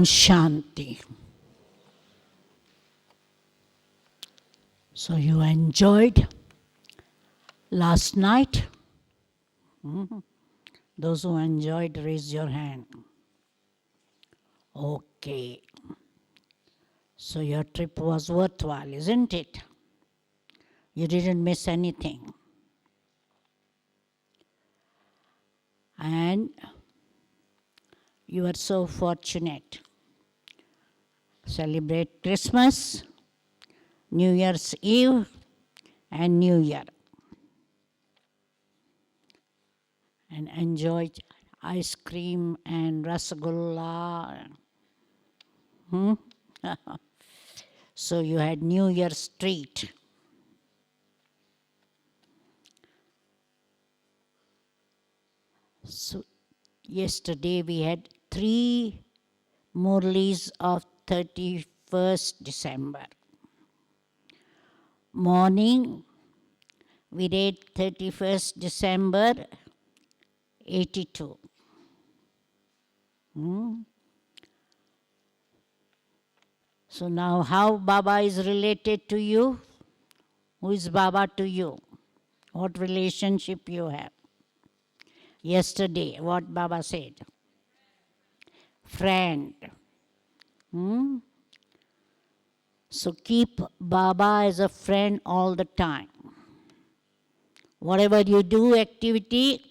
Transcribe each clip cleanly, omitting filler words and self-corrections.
Shanti. So you enjoyed last night? Those who enjoyed, raise your hand. Okay. So your trip was worthwhile, isn't it? You didn't miss anything. And you are so fortunate. Celebrate Christmas, New Year's Eve, and New Year. And enjoy ice cream and rasgulla. So you had New Year's treat. So yesterday we had 3 Murlis of 31st December. Morning, we read 31st December 82. So now how Baba is related to you? Who is Baba to you? What relationship you have? Yesterday, what Baba said? Friend. So keep Baba as a friend all the time. Whatever you do activity,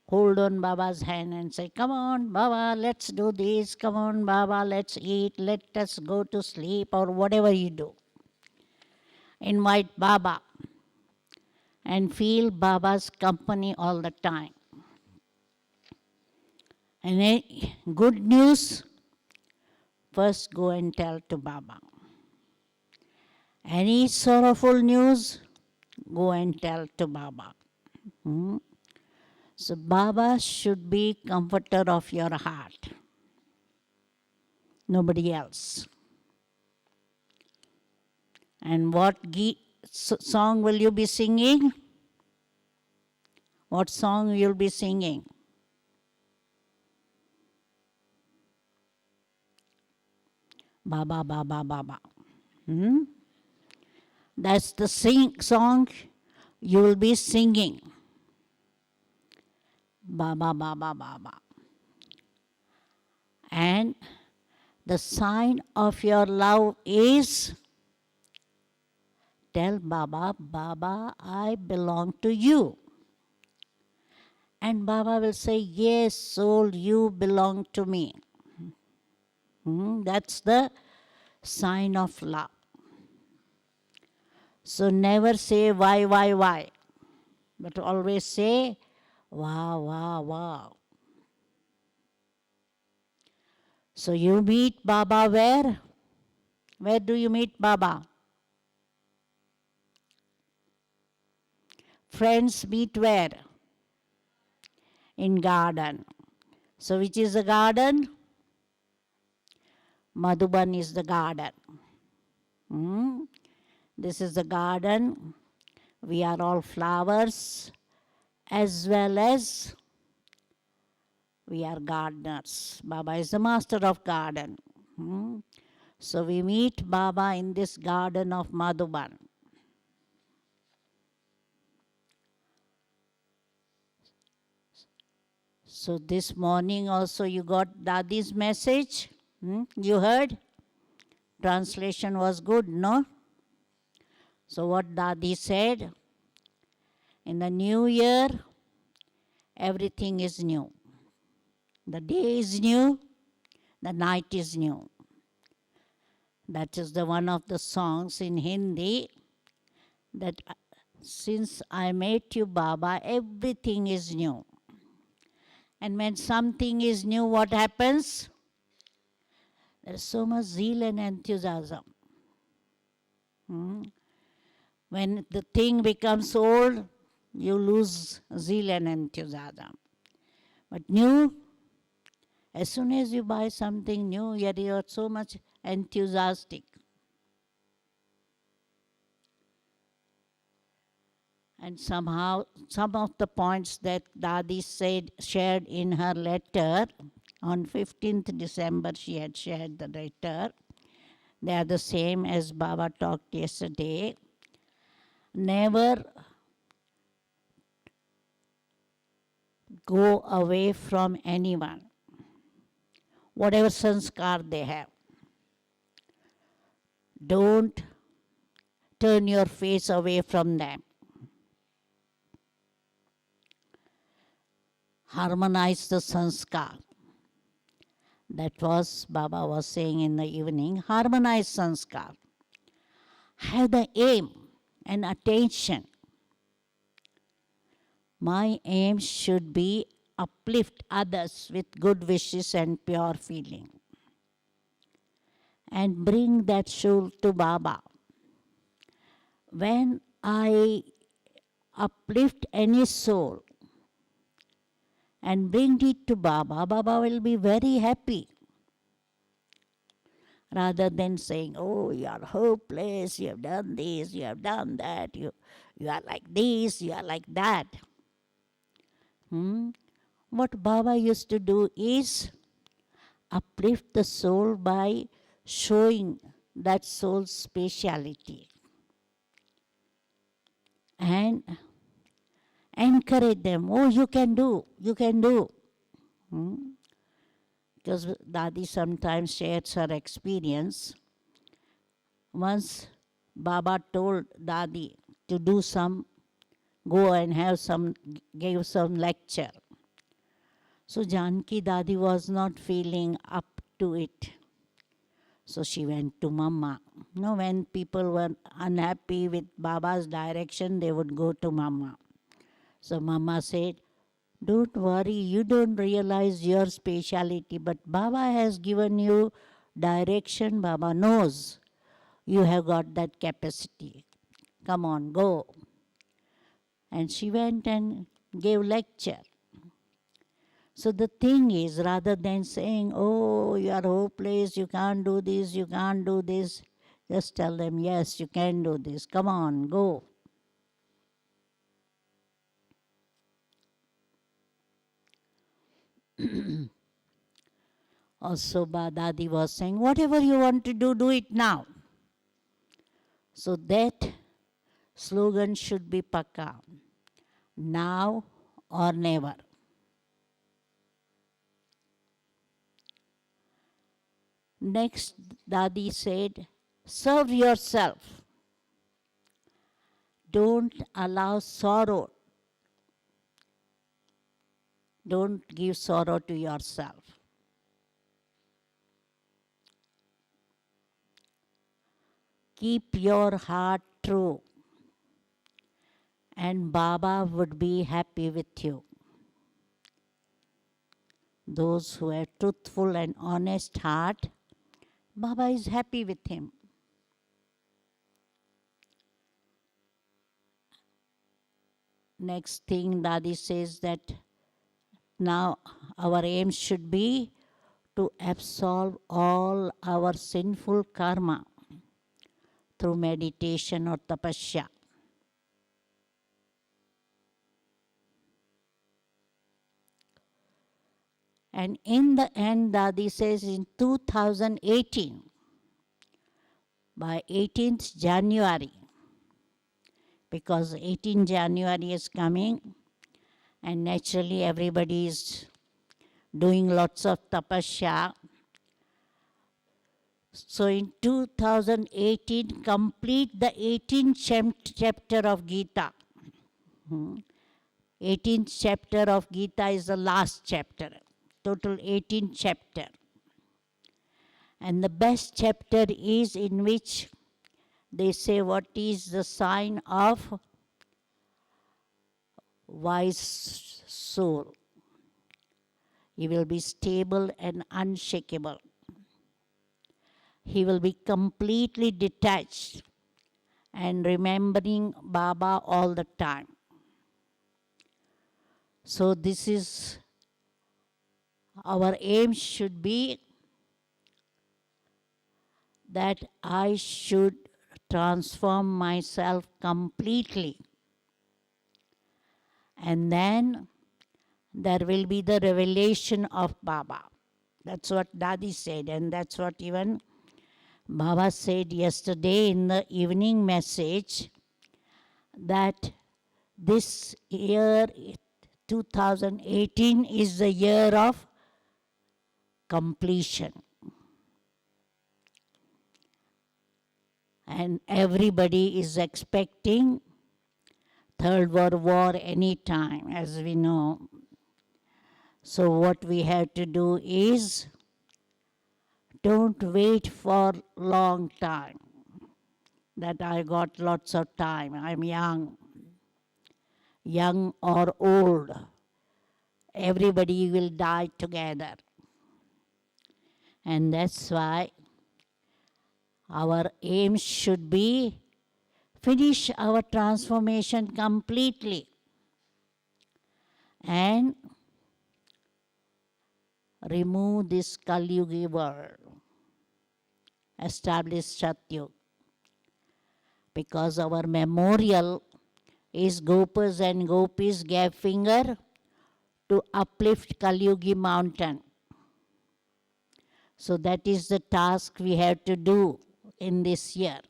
hold on Baba's hand and say, come on, Baba, let's do this. Come on, Baba, let's eat. Let us go to sleep, or whatever you do. Invite Baba and feel Baba's company all the time. And any good news, first go and tell to Baba. Any sorrowful news, go and tell to Baba. So Baba should be comforter of your heart. Nobody else. And what song will you be singing? What song you'll be singing? Baba, Baba, Baba. That's the song you will be singing. Baba, Baba, Baba. And the sign of your love is, tell Baba, Baba, I belong to you. And Baba will say, yes, soul, you belong to me. That's the sign of love. So never say why, but always say, wow, wow, wow. So you meet Baba where? Where do you meet Baba? Friends meet where? In garden. So which is the garden? Madhuban is the garden. This is the garden. We are all flowers, as well as we are gardeners. Baba is the master of garden. So we meet Baba in this garden of Madhuban. So this morning also you got Dadi's message. You heard? Translation was good, no? So what Dadi said, in the new year, everything is new. The day is new, the night is new. That is the one of the songs in Hindi, that since I met you, Baba, everything is new. And when something is new, what happens? There is so much zeal and enthusiasm. When the thing becomes old, you lose zeal and enthusiasm. But new, as soon as you buy something new, you are so much enthusiastic. And somehow, some of the points that Dadi shared in her letter, On 15th December, she had shared the letter. They are the same as Baba talked yesterday. Never go away from anyone, whatever sanskar they have. Don't turn your face away from them. Harmonize the sanskar. That was Baba was saying in the evening. Harmonize sanskar. Have the aim and attention. My aim should be uplift others with good wishes and pure feeling. And bring that soul to Baba. When I uplift any soul and bring it to Baba, Baba will be very happy. Rather than saying, oh, you are hopeless, you have done this, you have done that, you are like this, you are like that. What Baba used to do is uplift the soul by showing that soul's speciality and encourage them. Oh, you can do, you can do. Because Dadi sometimes shares her experience. Once Baba told Dadi to do go and give some lecture. So Janki Dadi was not feeling up to it. So she went to Mama. When people were unhappy with Baba's direction, they would go to Mama. So Mama said, don't worry, you don't realize your speciality, but Baba has given you direction. Baba knows you have got that capacity. Come on, go. And she went and gave lecture. So the thing is, rather than saying, oh, you are hopeless, you can't do this, you can't do this, just tell them, yes, you can do this. Come on, go. Also, Dadi was saying, whatever you want to do it now. So that slogan should be pakka. Now or never. Next, Dadi said, serve yourself. Don't allow sorrow. Don't give sorrow to yourself. Keep your heart true, and Baba would be happy with you. Those who have truthful and honest heart, Baba is happy with him. Next thing Dadi says that now our aim should be to absolve all our sinful karma through meditation or tapasya. And in the end, Dadi says in 2018, by 18th January, because 18th January is coming, and naturally everybody is doing lots of tapasya. So in 2018, complete the 18th chapter of Gita. 18th chapter of Gita is the last chapter. Total 18th chapter. And the best chapter is in which they say what is the sign of wise soul. He will be stable and unshakable. He will be completely detached and remembering Baba all the time. So this is our aim should be that I should transform myself completely. And then there will be the revelation of Baba. That's what Dadi said, and that's what even Baba said yesterday in the evening message, that this year 2018 is the year of completion. And everybody is expecting Third World War any time, as we know. So what we have to do is, don't wait for long time. That I got lots of time, I'm young or old. Everybody will die together. And that's why our aim should be finish our transformation completely and remove this Kali Yuga world, establish Satyug. Because our memorial is Gopas and Gopis gave finger to uplift Kali Yuga mountain. So that is the task we have to do in this year.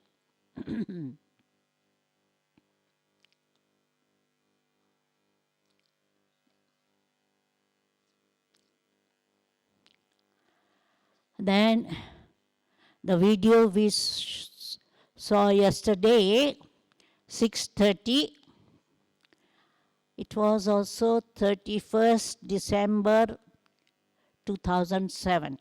Then the video we saw yesterday, 6:30, it was also 31st December 2007.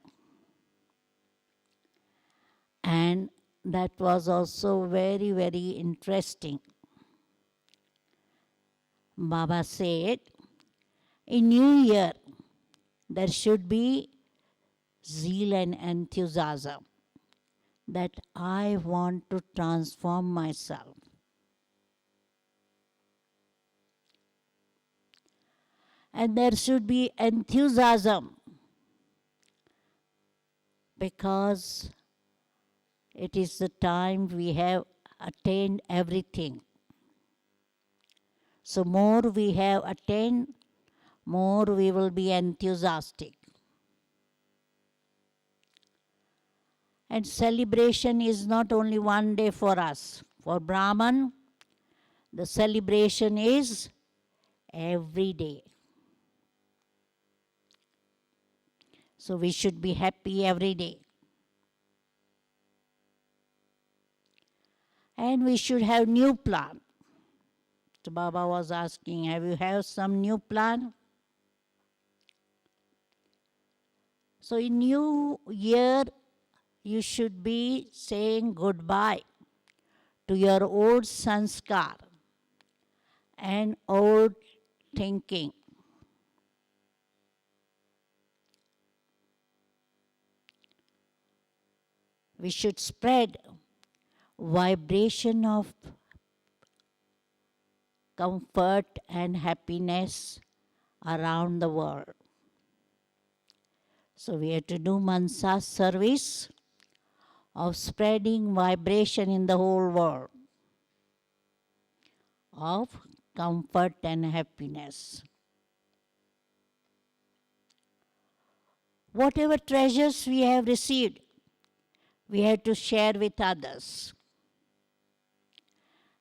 And that was also very, very interesting. Baba said, in New Year, there should be zeal and enthusiasm that I want to transform myself. And there should be enthusiasm because it is the time we have attained everything. So more we have attained, more we will be enthusiastic. And celebration is not only one day for us. For Brahman, the celebration is every day. So we should be happy every day. And we should have new plan. So Baba was asking, have you have some new plan? So in new year, you should be saying goodbye to your old sanskar and old thinking. We should spread vibration of comfort and happiness around the world. So we have to do Mansa service of spreading vibration in the whole world of comfort and happiness. Whatever treasures we have received, we have to share with others.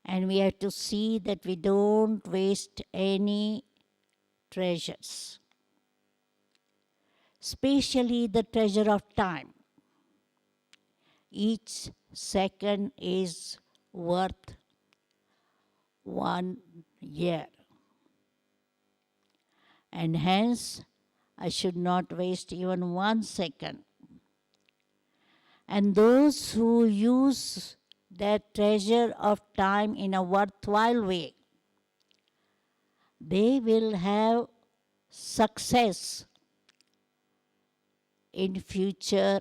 And we have to see that we don't waste any treasures, especially the treasure of time. Each second is worth 1 year. And hence, I should not waste even 1 second. And those who use that treasure of time in a worthwhile way, they will have success in future.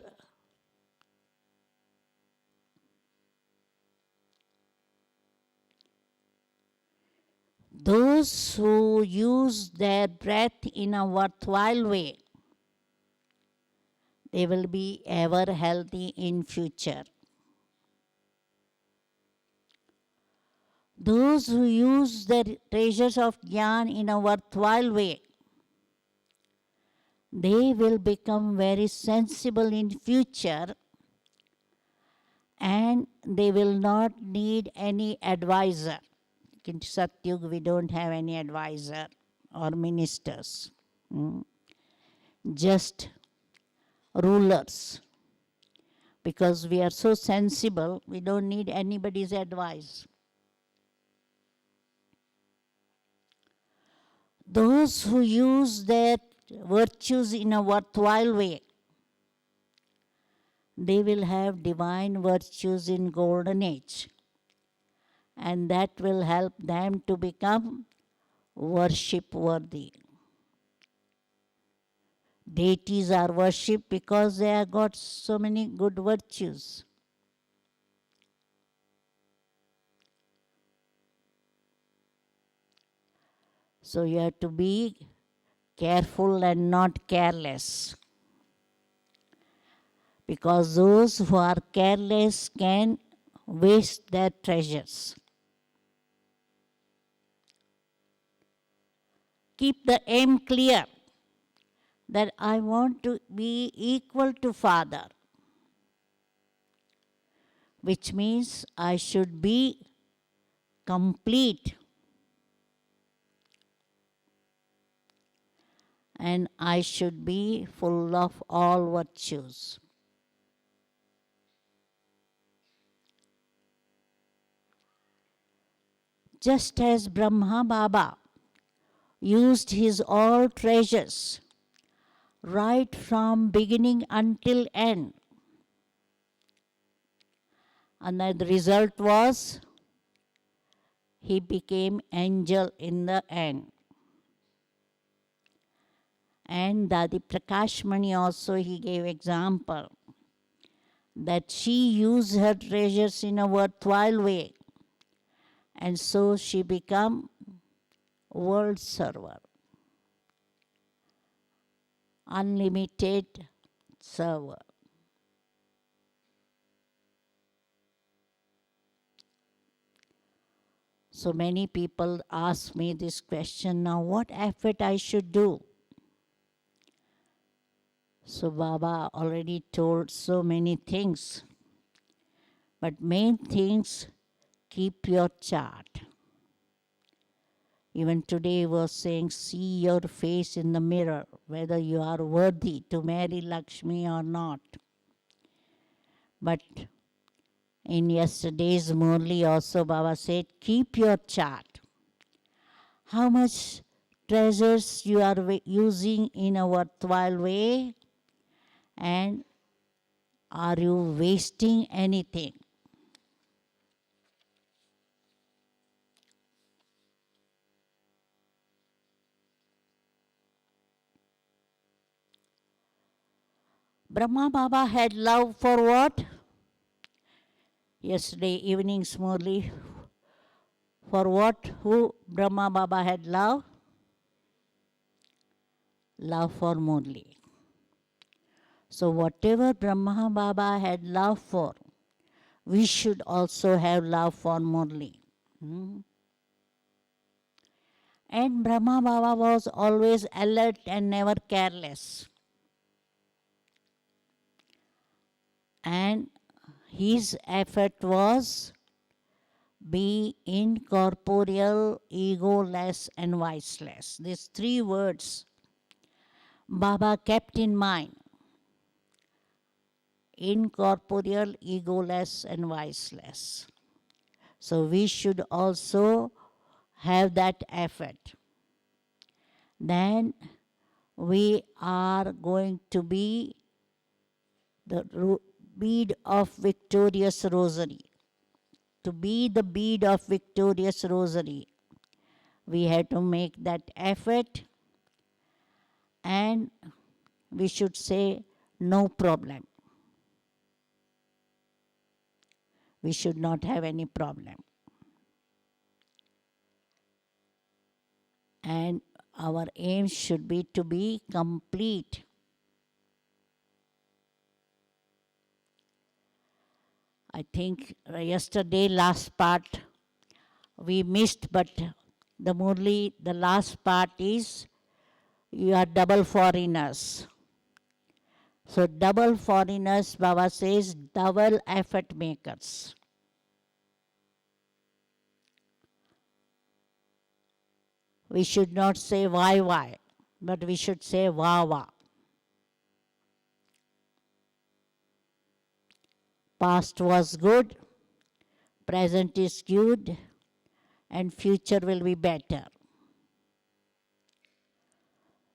Those who use their breath in a worthwhile way, they will be ever healthy in future. Those who use their treasures of Gyan in a worthwhile way, they will become very sensible in future, and they will not need any advisor. In Satyug, we don't have any advisor or ministers, just rulers. Because we are so sensible, we don't need anybody's advice. Those who use their virtues in a worthwhile way, they will have divine virtues in golden age, and that will help them to become worship worthy. Deities are worshipped because they have got so many good virtues. So you have to be careful and not careless, because those who are careless can waste their treasures. Keep the aim clear that I want to be equal to Father, which means I should be complete and I should be full of all virtues. Just as Brahma Baba used his all treasures right from beginning until end, and the result was he became angel in the end. And Dadi Prakashmani also, he gave example that she used her treasures in a worthwhile way, and so she became world server, unlimited server. So many people ask me this question now, what effort I should do? So Baba already told so many things, but main things, keep your chart. Even today was saying, see your face in the mirror, whether you are worthy to marry Lakshmi or not. But in yesterday's Murli also Baba said, keep your chart. How much treasures you are using in a worthwhile way, and are you wasting anything? Brahma Baba had love for what? Yesterday evening's Murli, for what? Who Brahma Baba had love? Love for Murli. So whatever Brahma Baba had love for, we should also have love for Murli. And Brahma Baba was always alert and never careless. And his effort was be incorporeal, egoless, and viceless. These three words Baba kept in mind. Incorporeal, egoless, and viceless. So we should also have that effort. Then we are going to be the bead of victorious rosary. To be the bead of victorious rosary, we have to make that effort, and we should say no problem. We should not have any problem. And our aim should be to be complete. I think yesterday last part we missed, but the Murli, the last part is You are double foreigners. So double foreigners, Baba says, double effort makers. We should not say why, but we should say wah. Past was good, present is good, and future will be better.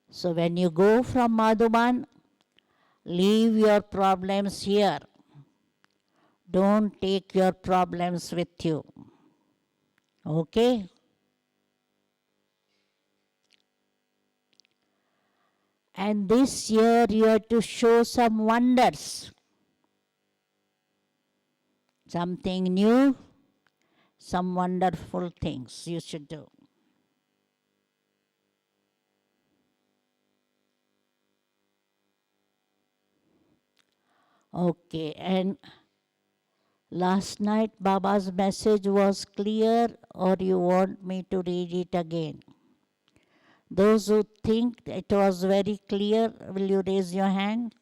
So when you go from Madhuban, leave your problems here. Don't take your problems with you. Okay? And this year you have to show some wonders. Something new, some wonderful things you should do. Okay, and last night Baba's message was clear, or you want me to read it again? Those who think it was very clear, will you raise your hand?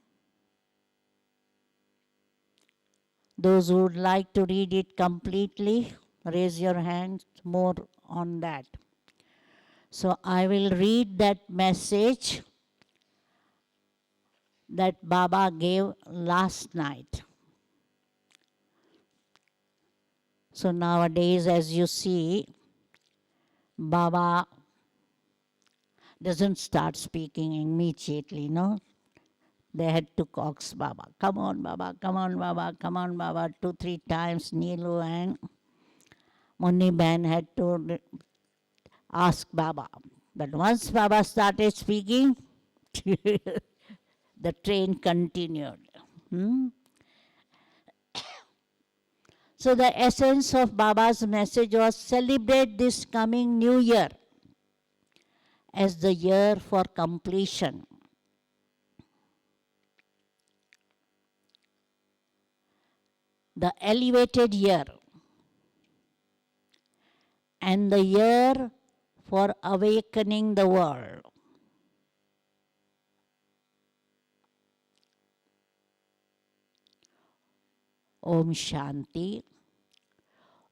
Those who would like to read it completely, raise your hand more on that. So I will read that message that Baba gave last night. So nowadays, as you see, Baba doesn't start speaking immediately, no? They had to coax Baba. Come on, Baba, come on, Baba, come on, Baba. 2-3 times Neelu and Munni Ben had to ask Baba. But once Baba started speaking, the train continued. So the essence of Baba's message was celebrate this coming new year as the year for completion. The elevated year and the year for awakening the world. Om Shanti.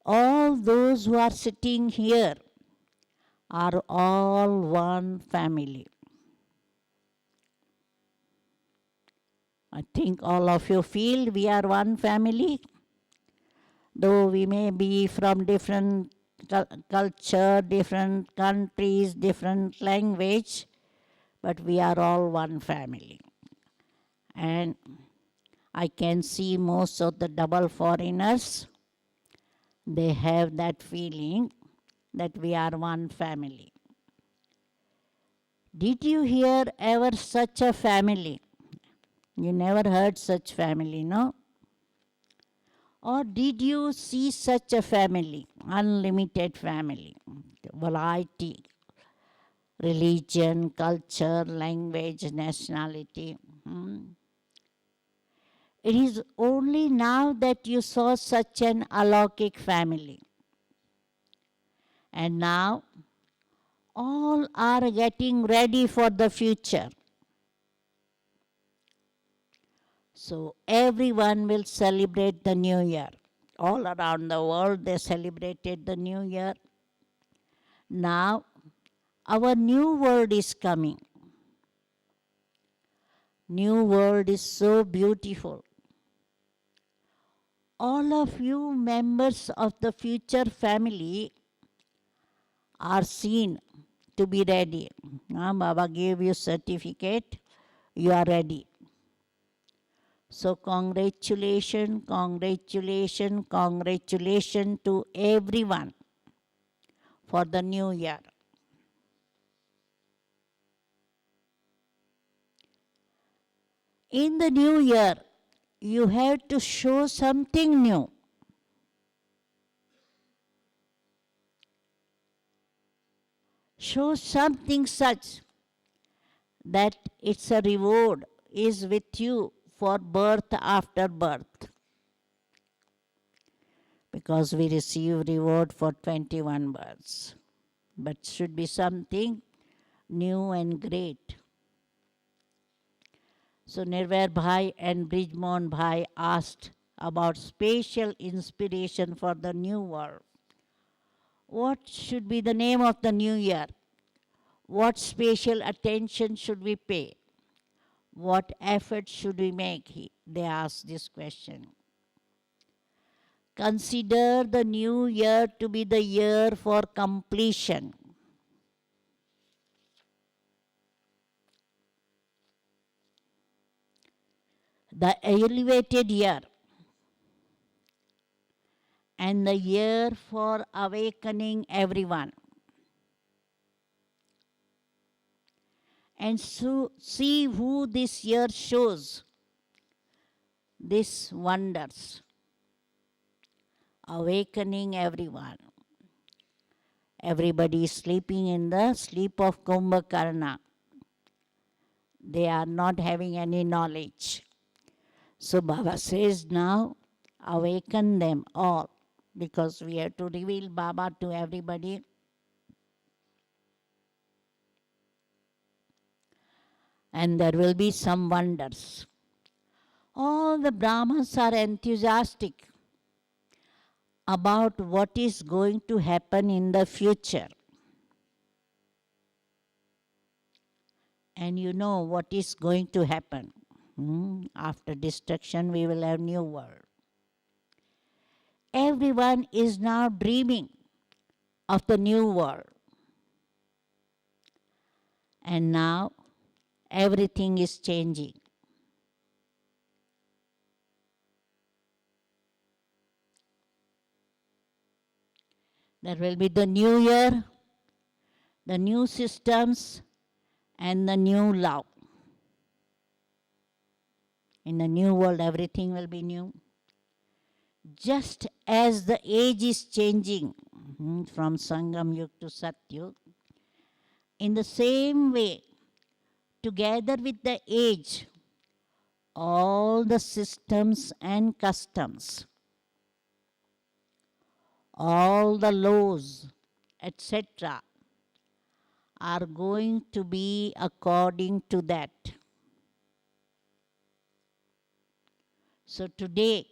All those who are sitting here are all one family. I think all of you feel we are one family. Though we may be from different culture, different countries, different language, but we are all one family. And I can see most of the double foreigners, they have that feeling that we are one family. Did you hear ever such a family? You never heard such family, no? Or did you see such a family, unlimited family, variety, religion, culture, language, nationality? It is only now that you saw such an alaukic family. And now, all are getting ready for the future. So everyone will celebrate the new year. All around the world they celebrated the new year. Now our new world is coming. New world is so beautiful. All of you members of the future family are seen to be ready. Now Baba gave you certificate, you are ready. So congratulations, congratulations, congratulations to everyone for the new year. In the new year, you have to show something new. Show something such that its a reward is with you for birth after birth. Because we receive reward for 21 births. But should be something new and great. So Nirvair Bhai and Brijmohan Bhai asked about spatial inspiration for the new world. What should be the name of the new year? What spatial attention should we pay? What effort should we make? They asked this question. Consider the new year to be the year for completion. The elevated year and the year for awakening everyone. And so see who this year shows these wonders, awakening everyone. Everybody is sleeping in the sleep of Kumbhakarna. They are not having any knowledge. So Baba says now, awaken them all, because we have to reveal Baba to everybody. And there will be some wonders. All the Brahmins are enthusiastic about what is going to happen in the future. And you know what is going to happen. After destruction, we will have new world. Everyone is now dreaming of the new world. And now everything is changing. There will be the new year, the new systems, and the new love. In the new world, everything will be new. Just as the age is changing from Sangam Yuga to Satyug, in the same way, together with the age, all the systems and customs, all the laws, etc., are going to be according to that. So today,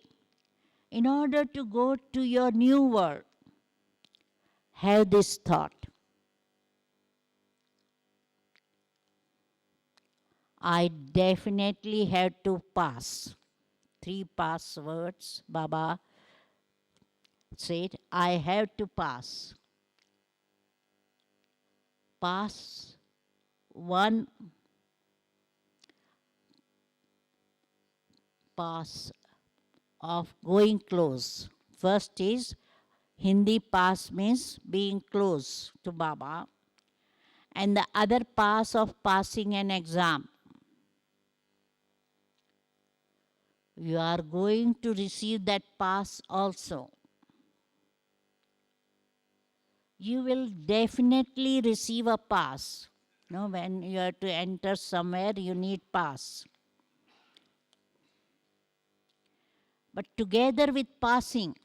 in order to go to your new world, have this thought. I definitely have to pass. 3 passwords, Baba said, I have to pass. Pass one pass of going close. First is Hindi pass means being close to Baba, and the other pass of passing an exam. You are going to receive that pass also. You will definitely receive a pass. No, when you have to enter somewhere, you need pass. But together with passing,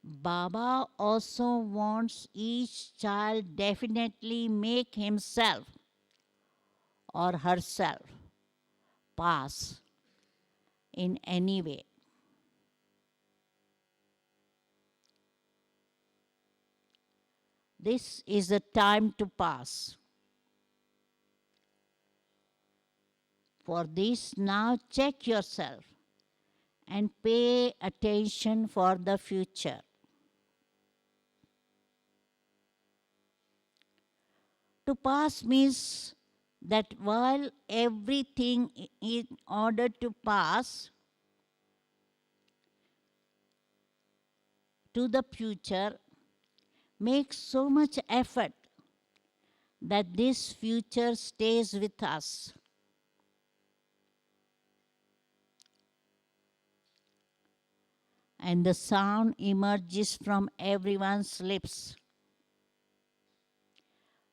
Baba also wants each child definitely make himself or herself pass in any way. This is the time to pass. For this, now check yourself and pay attention for the future. To pass means that while everything in order to pass to the future, make so much effort that this future stays with us. And the sound emerges from everyone's lips.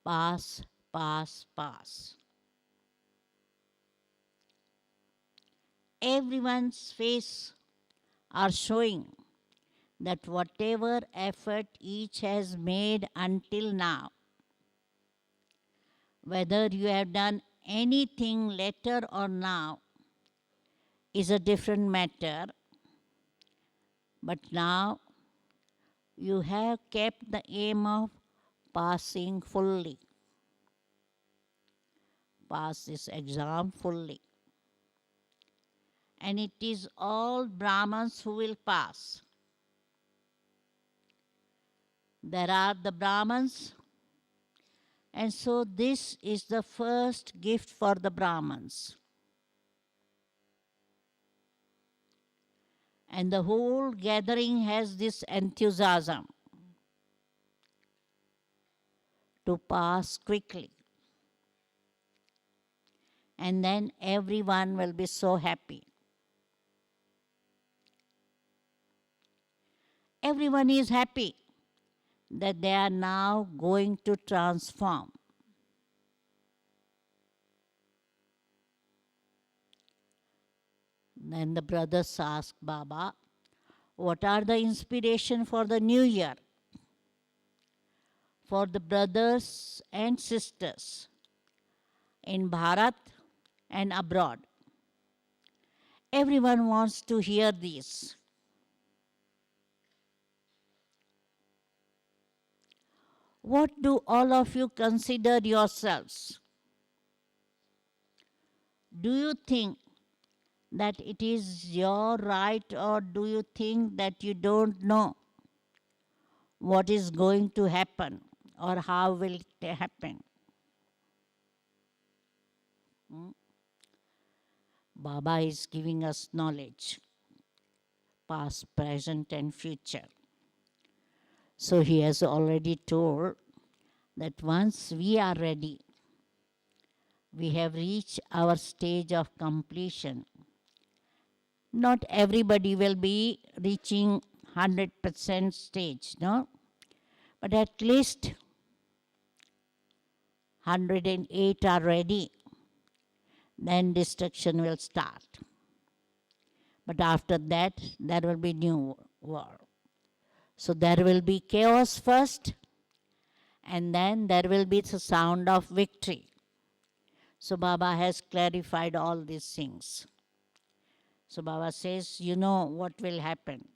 Pass, pass, pass. Everyone's face are showing that whatever effort each has made until now, Whether you have done anything later or now is a different matter, but now you have kept the aim of passing fully. Pass this exam fully. And it is all Brahmins who will pass. There are the Brahmins, and so this is the first gift for the Brahmins. And the whole gathering has this enthusiasm to pass quickly. And then everyone will be so happy. Everyone is happy that they are now going to transform. Then the brothers asked Baba, what are the inspiration for the new year? For the brothers and sisters in Bharat and abroad. Everyone wants to hear this. What do all of you consider yourselves? Do you think that it is your right, or do you think that you don't know what is going to happen or how will it happen? Baba is giving us knowledge, past, present and future. So he has already told that once we are ready, we have reached our stage of completion. Not everybody will be reaching 100% stage, no? But at least 108 are ready. Then destruction will start. But after that, there will be new war. So there will be chaos first, and then there will be the sound of victory. So Baba has clarified all these things. So Baba says, you know what will happen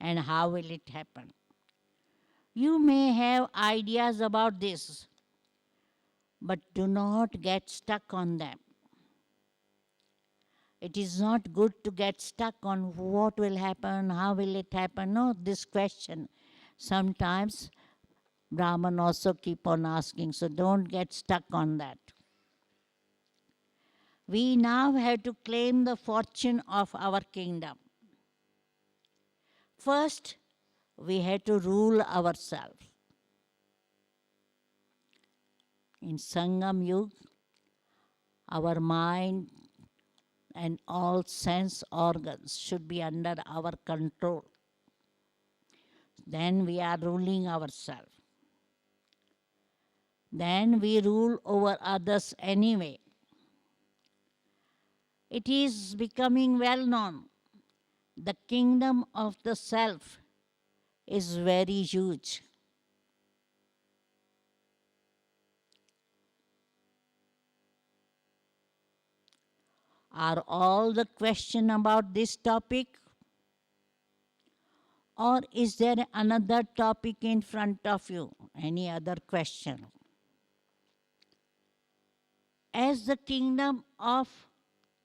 and how will it happen. You may have ideas about this, but do not get stuck on them. It is not good to get stuck on what will happen, how will it happen. No, this question. Sometimes Brahman also keep on asking, so don't get stuck on that. We now have to claim the fortune of our kingdom. First, we have to rule ourselves. In Sangam Yuga, our mind and all sense organs should be under our control. Then we are ruling ourselves. Then we rule over others anyway. It is becoming well known. The kingdom of the self is very huge. Are all the questions about this topic? Or is there another topic in front of you? Any other question? As the kingdom of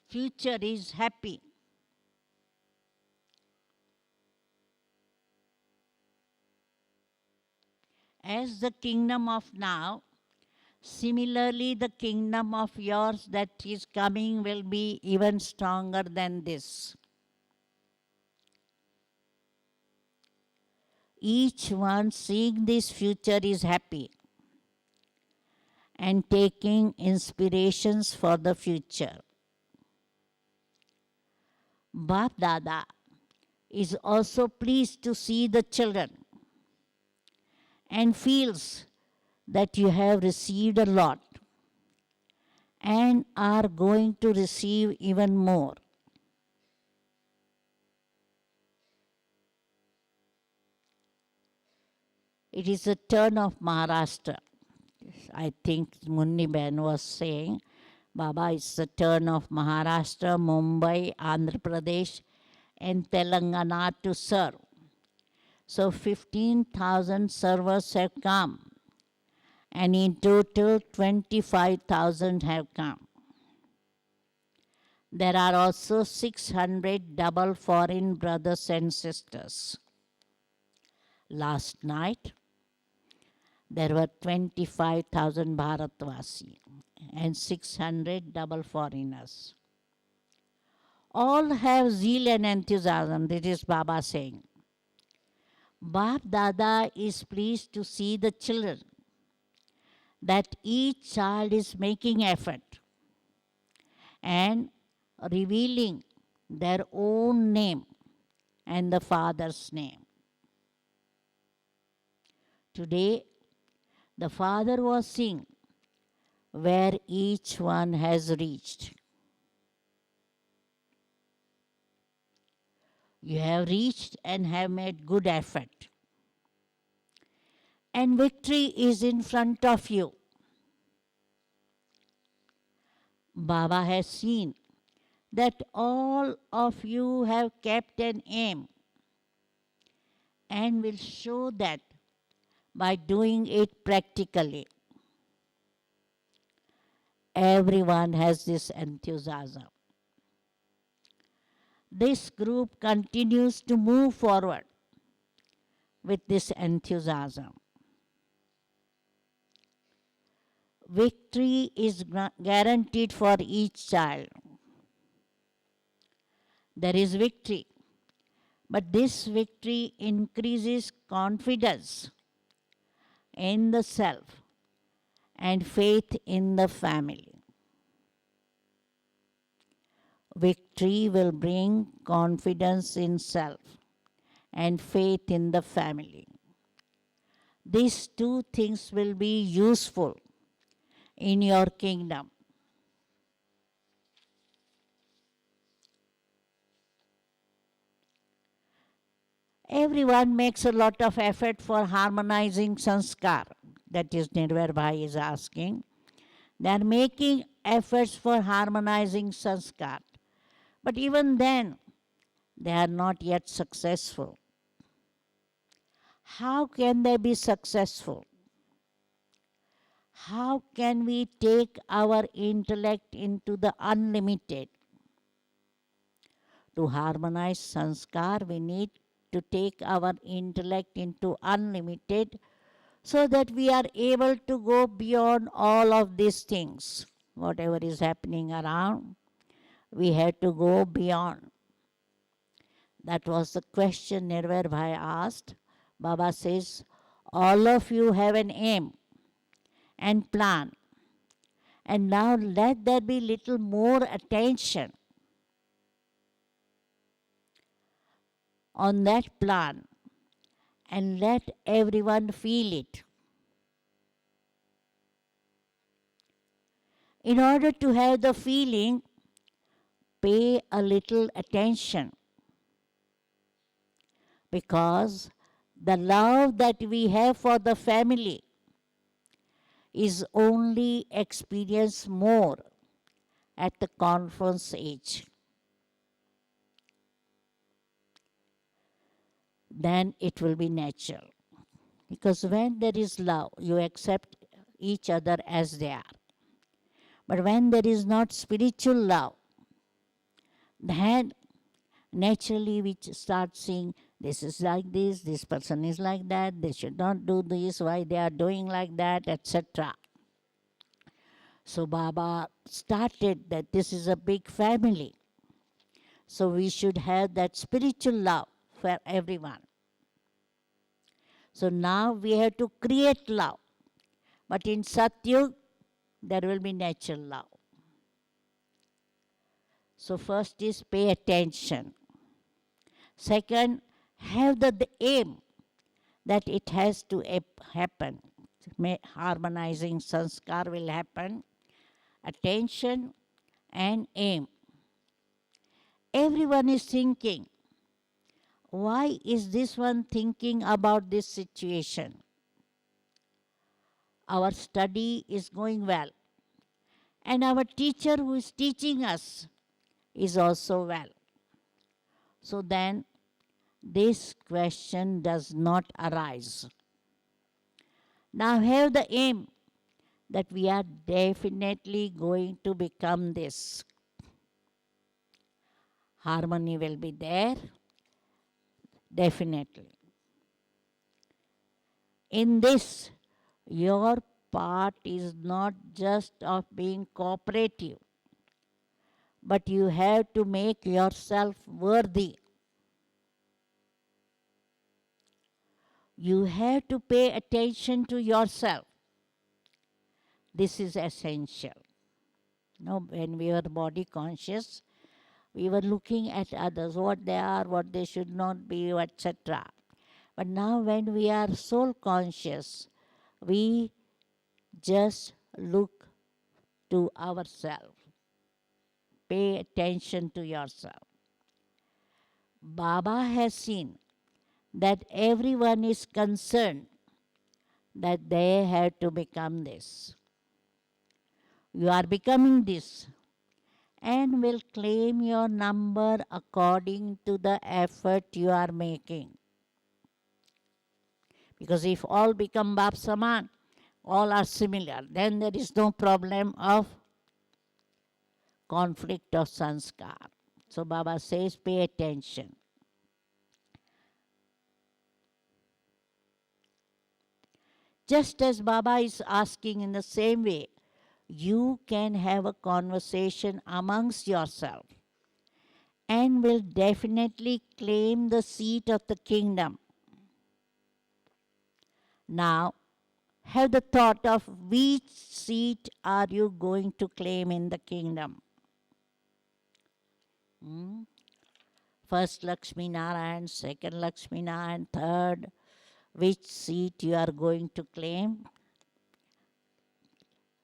future is happy, as the kingdom of now, similarly the kingdom of yours that is coming will be even stronger than this. Each one seeing this future is happy and taking inspirations for the future. Bap Dada is also pleased to see the children and feels that you have received a lot and are going to receive even more. It is the turn of Maharashtra. I think Munni Ben was saying, Baba, it's the turn of Maharashtra, Mumbai, Andhra Pradesh, and Telangana to serve. So 15,000 servers have come, and in total 25,000 have come. There are also 600 double foreign brothers and sisters. Last night, there were 25,000 Bharatvasi and 600 double foreigners. All have zeal and enthusiasm, this is Baba saying. Bap Dada is pleased to see the children, that each child is making effort and revealing their own name and the Father's name. Today, the Father was seeing where each one has reached. You have reached and have made good effort. And victory is in front of you. Baba has seen that all of you have kept an aim and will show that by doing it practically. Everyone has this enthusiasm. This group continues to move forward with this enthusiasm. Victory is guaranteed for each child. There is victory, but this victory increases confidence in the self and faith in the family. Victory will bring confidence in self and faith in the family. These two things will be useful in your kingdom. Everyone makes a lot of effort for harmonizing sanskar. That is Nirvair Bhai is asking. They are making efforts for harmonizing sanskar. But even then, they are not yet successful. How can they be successful? How can we take our intellect into the unlimited? To harmonize sanskar, we need to take our intellect into unlimited so that we are able to go beyond all of these things. Whatever is happening around, we have to go beyond. That was the question Nirvair Bhai asked. Baba says, all of you have an aim and plan. And now let there be little more attention on that plan and let everyone feel it. In order to have the feeling, pay a little attention, because the love that we have for the family is only experienced more at the conference age. Then it will be natural. Because when there is love, you accept each other as they are. But when there is not spiritual love, then naturally we start seeing this is like this person is like that, they should not do this, why they are doing like that, etc. So Baba started that this is a big family. So we should have that spiritual love for everyone. So now we have to create love. But in Satyug, there will be natural love. So first is pay attention. Second, have the aim that it has to happen. Harmonizing sanskar will happen. Attention and aim. Everyone is thinking, why is this one thinking about this situation? our study is going well, and our teacher who is teaching us is also well. So then this question does not arise. Now have the aim that we are definitely going to become this. Harmony will be there, definitely. In this, your part is not just of being cooperative, but you have to make yourself worthy. You have to pay attention to yourself. This is essential. Now, when we were body conscious, we were looking at others, what they are, what they should not be, etc. But now, when we are soul conscious, we just look to ourselves. Pay attention to yourself. Baba has seen that everyone is concerned that they have to become this. You are becoming this and will claim your number according to the effort you are making. Because if all become Bap Saman, all are similar, then there is no problem of conflict of sanskar. So Baba says, pay attention. Just as Baba is asking in the same way, you can have a conversation amongst yourself and will definitely claim the seat of the kingdom. Now, have the thought of which seat are you going to claim in the kingdom? First Lakshmi Narayan, second Lakshmi Narayan, third. Which seat you are going to claim?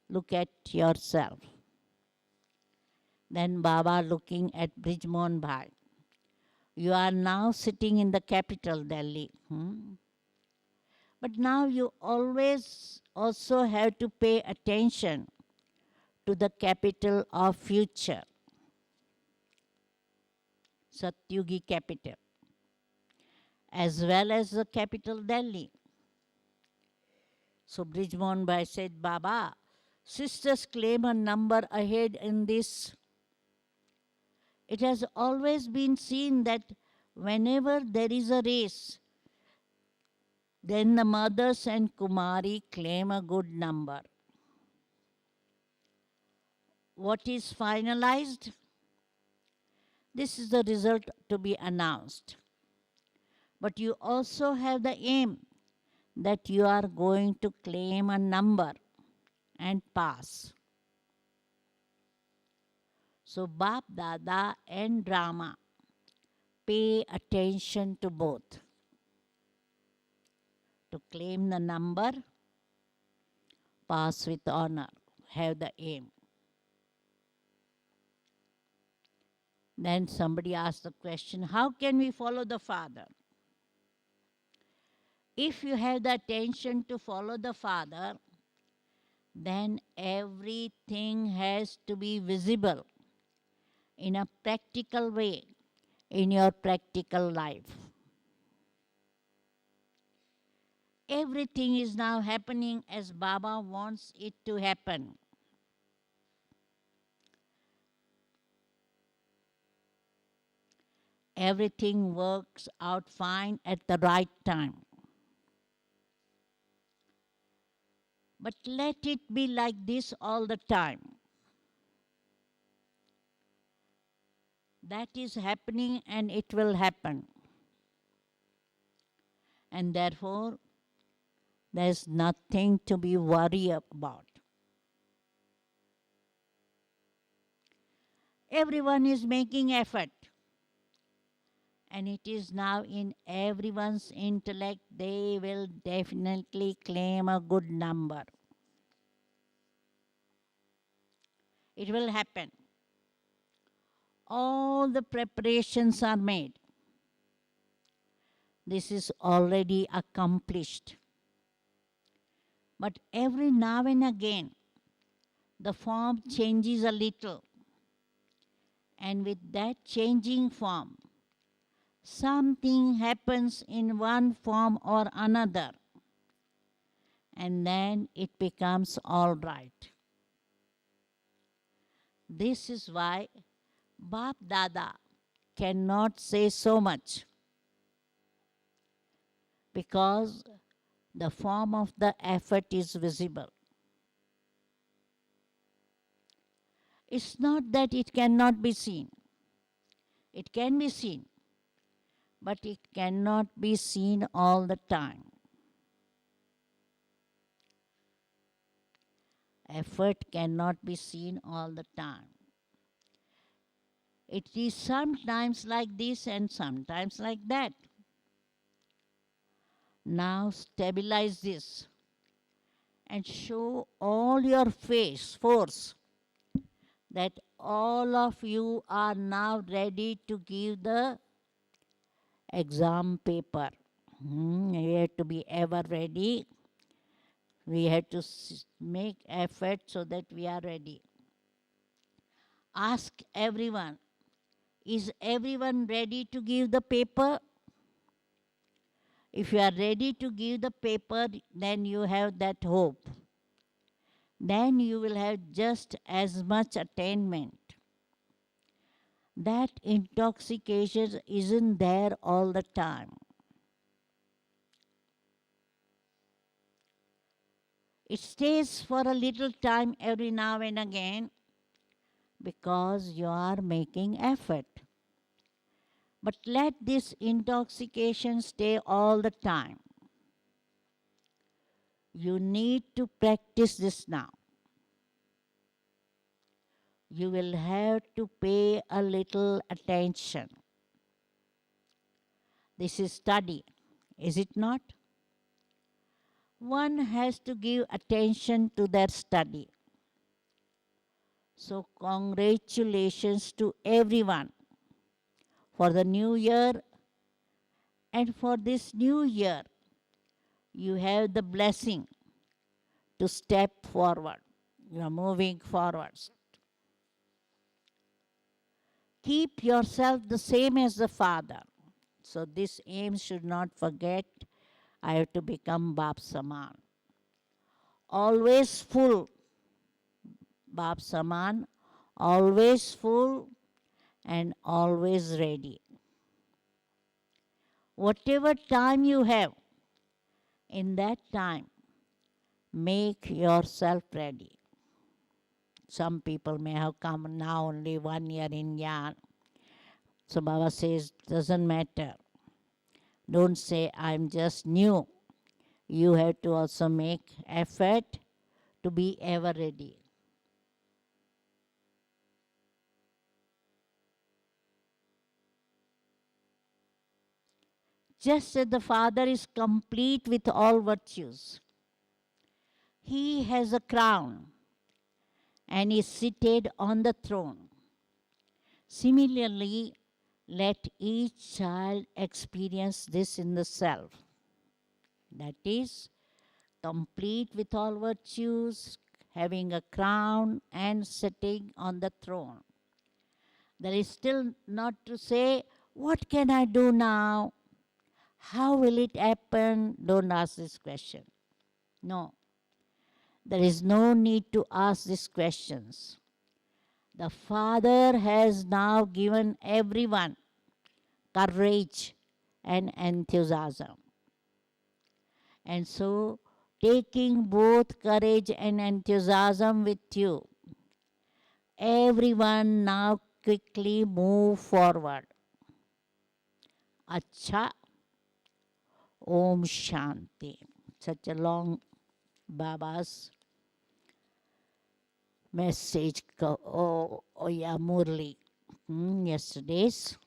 Look at yourself. Then Baba looking at Brijmohan Bhai. You are now sitting in the capital, Delhi. But now you always also have to pay attention to the capital of future, Satyugi capital, as well as the capital Delhi. So Brijmohan Bhai said, Baba, sisters claim a number ahead in this. It has always been seen that whenever there is a race, then the mothers and Kumari claim a good number. What is finalized? This is the result to be announced. But you also have the aim that you are going to claim a number and pass. So Bap Dada and drama, pay attention to both. To claim the number, pass with honor, have the aim. Then somebody asked the question, how can we follow the Father? If you have the attention to follow the Father, then everything has to be visible in a practical way in your practical life. Everything is now happening as Baba wants it to happen. Everything works out fine at the right time. But let it be like this all the time. That is happening and it will happen. And therefore, there's nothing to be worried about. Everyone is making effort. And it is now in everyone's intellect, they will definitely claim a good number. It will happen. All the preparations are made. This is already accomplished. But every now and again, the form changes a little. And with that changing form, something happens in one form or another. And then it becomes all right. This is why Bap Dada cannot say so much, because the form of the effort is visible. It's not that it cannot be seen. It can be seen, but it cannot be seen all the time. Effort cannot be seen all the time. It is sometimes like this and sometimes like that. Now stabilize this and show all your force that all of you are now ready to give the exam paper. We have to be ever ready. We have to make effort so that we are ready. Ask everyone, is everyone ready to give the paper? If you are ready to give the paper, then you have that hope. Then you will have just as much attainment. That intoxication isn't there all the time. It stays for a little time every now and again because you are making effort. But let this intoxication stay all the time. You need to practice this now. You will have to pay a little attention. This is study, is it not? One has to give attention to their study. So, congratulations to everyone for the new year, and for this new year, you have the blessing to step forward. You are moving forwards. Keep yourself the same as the Father. So, this aim should not forget. I have to become Bap Saman. Always full, Bap Saman, always full and always ready. Whatever time you have, in that time, make yourself ready. Some people may have come now only 1 year in Yan. So Baba says, doesn't matter. Don't say, I'm just new. You have to also make effort to be ever ready. Just as the Father is complete with all virtues, He has a crown and is seated on the throne. Similarly, let each child experience this in the self. That is, complete with all virtues, having a crown and sitting on the throne. There is still not to say, what can I do now? How will it happen? Don't ask this question. No. There is no need to ask these questions. The Father has now given everyone courage and enthusiasm. And so, taking both courage and enthusiasm with you, everyone now quickly move forward. Acha, Om Shanti. Such a long Baba's message. Oh, yeah, Murli. Yesterday's.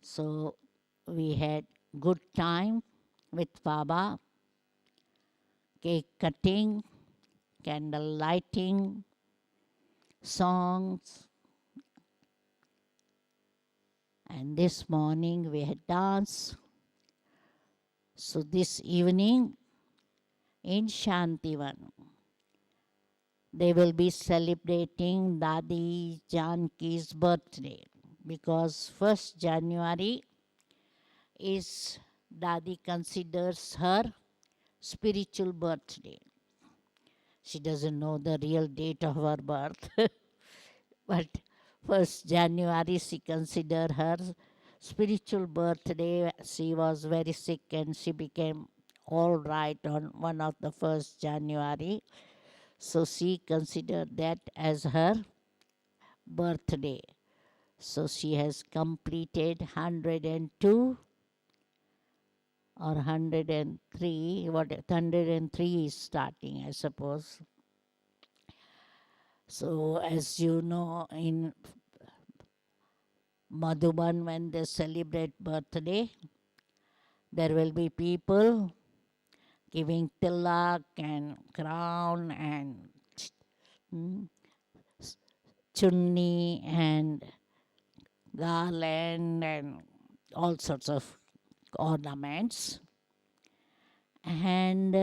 So we had good time with Baba, cake cutting, candle lighting, songs. And this morning we had dance. So this evening in Shantivan. They will be celebrating Dadi Janki's birthday because 1st January is Dadi considers her spiritual birthday. She doesn't know the real date of her birth, but 1st January she considered her spiritual birthday. She was very sick and she became all right on one of the 1st January. So she considered that as her birthday. So she has completed 102 or 103. What 103 is starting, I suppose. So as you know, in Madhuban, when they celebrate birthday, there will be people giving tilak and crown and chunni and garland and all sorts of ornaments. And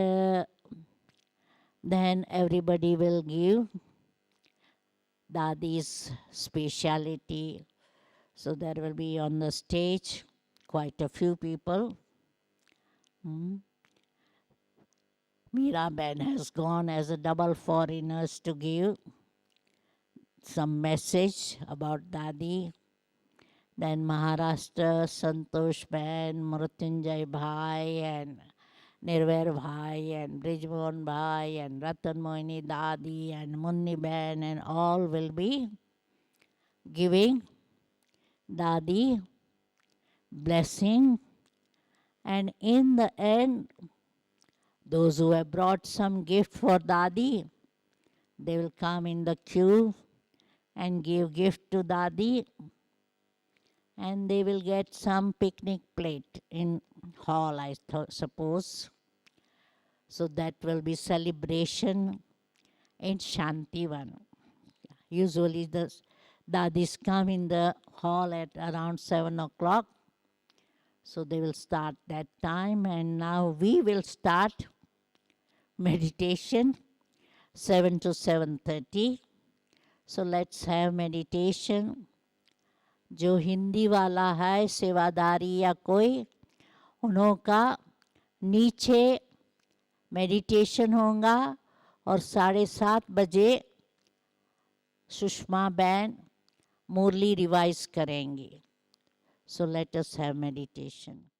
then everybody will give Dadi's speciality. So there will be on the stage quite a few people. Meeraben has gone as a double foreigners to give some message about Dadi. Then Maharashtra, Santosh Ben, Mrutyunjay Bhai and Nirvair Bhai and Brijmohan Bhai and Ratan Mohini Dadi and Munni Ben and all will be giving Dadi blessing. And in the end, those who have brought some gift for Dadi, they will come in the queue and give gift to Dadi, and they will get some picnic plate in hall, I suppose. So that will be celebration in Shantivan. Usually the Dadis come in the hall at around 7 o'clock. So they will start that time, and now we will start meditation 7 to 7:30. So let's have meditation. जो हिंदी वाला है सेवादारी या कोई, उन्हों का नीचे meditation होगा और 7:30 बजे सुषमा बैन मुरली रिवाइज करेंगी. So let us have meditation.